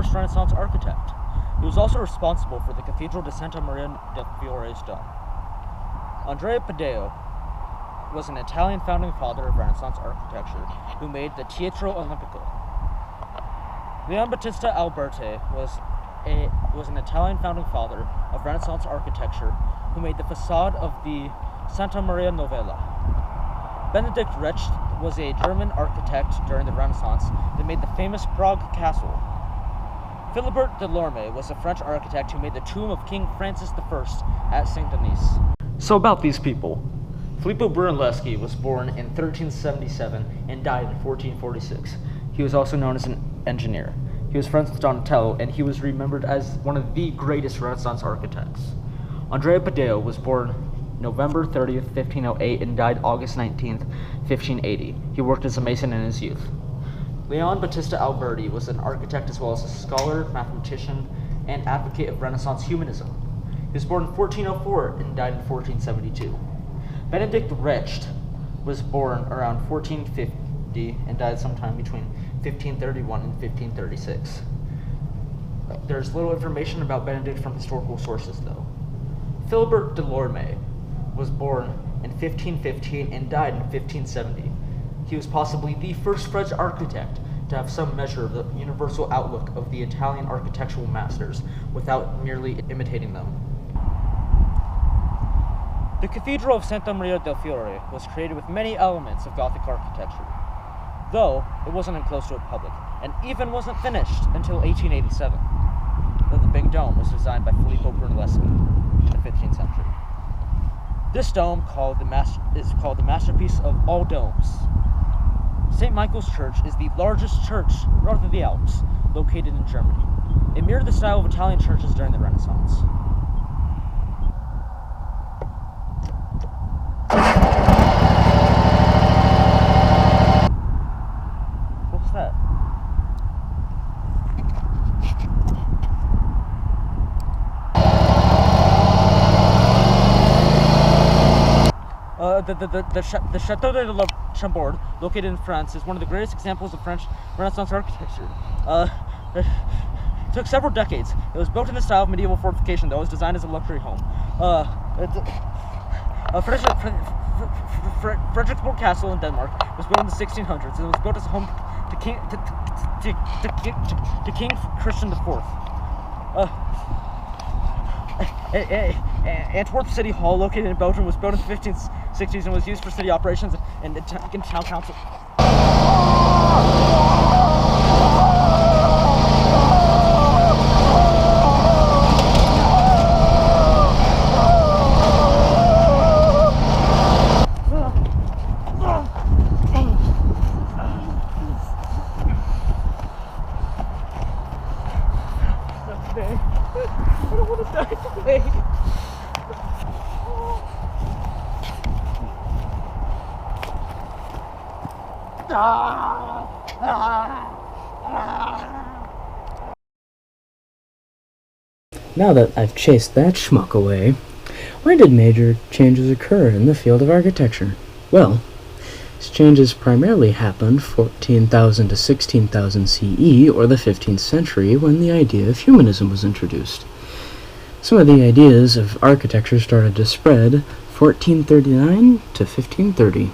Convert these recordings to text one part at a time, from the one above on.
first Renaissance architect. He was also responsible for the Cathedral de Santa Maria del Fiore's dome. Andrea Taddeo was an Italian founding father of Renaissance architecture who made the Teatro Olimpico. Leon Battista Alberti was an Italian founding father of Renaissance architecture who made the facade of the Santa Maria Novella. Benedict Recht was a German architect during the Renaissance that made the famous Prague Castle. Philibert Delorme was a French architect who made the tomb of King Francis I at Saint Denis. So about these people. Filippo Brunelleschi was born in 1377 and died in 1446. He was also known as an engineer. He was friends with Donatello, and he was remembered as one of the greatest Renaissance architects. Andrea Taddeo was born November 30th, 1508, and died August 19th, 1580. He worked as a mason in his youth. Leon Battista Alberti was an architect as well as a scholar, mathematician, and advocate of Renaissance humanism. He was born in 1404 and died in 1472. Benedict Recht was born around 1450 and died sometime between 1531 and 1536. There's little information about Benedict from historical sources, though. Philibert Delorme was born in 1515 and died in 1570. He was possibly the first French architect to have some measure of the universal outlook of the Italian architectural masters without merely imitating them. The Cathedral of Santa Maria del Fiore was created with many elements of Gothic architecture, though it wasn't enclosed to the public, and even wasn't finished until 1887. Though the big dome was designed by Filippo Brunelleschi in the 15th century. This dome is called the masterpiece of all domes. St. Michael's Church is the largest church north of the Alps, located in Germany. It mirrored the style of Italian churches during the Renaissance. What's that? The Château de la Chambord, located in France, is one of the greatest examples of French Renaissance architecture. It took several decades. It was built in the style of medieval fortification, though it was designed as a luxury home. Frederiksborg Castle in Denmark was built in the 1600s, and it was built as a home to King Christian IV. Antwerp City Hall, located in Belgium, was built in the 1560s and was used for city operations and town council. I don't want to die today. Now that I've chased that schmuck away, why did major changes occur in the field of architecture? Well, these changes primarily happened 14,000 to 16,000 CE, or the 15th century, when the idea of humanism was introduced. Some of the ideas of architecture started to spread 1439 to 1530.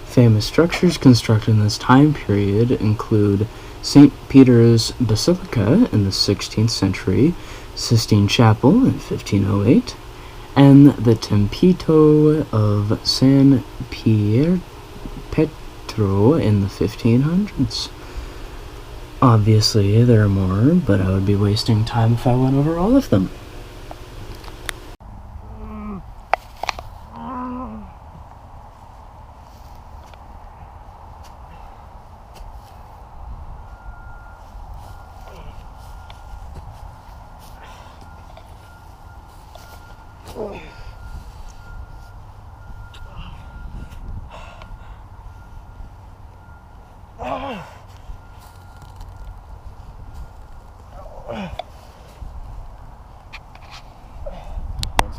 Famous structures constructed in this time period include St. Peter's Basilica in the 16th century, Sistine Chapel in 1508, and the Tempio of San Pietro in the 1500s. Obviously, there are more, but I would be wasting time if I went over all of them.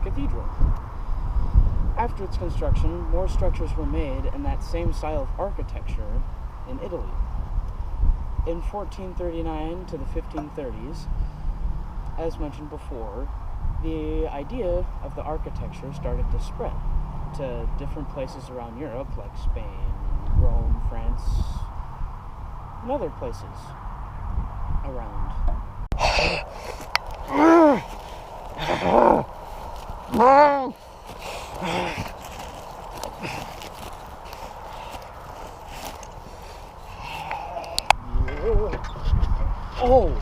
Cathedral. After its construction, more structures were made in that same style of architecture in Italy. In 1439 to the 1530s, as mentioned before, the idea of the architecture started to spread to different places around Europe, like Spain, Rome, France, and other places around. Oh.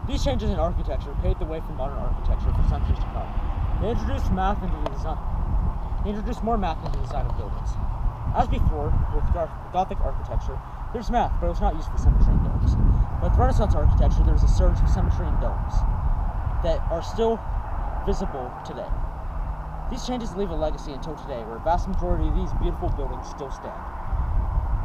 These changes in architecture paved the way for modern architecture for centuries to come. They introduced math into the design. They introduced more math into the design of buildings. As before, with Gothic architecture, there's math, but it was not used for symmetry and domes. With Renaissance architecture, there's a surge of symmetry and domes that are still visible today. These changes leave a legacy until today, where a vast majority of these beautiful buildings still stand.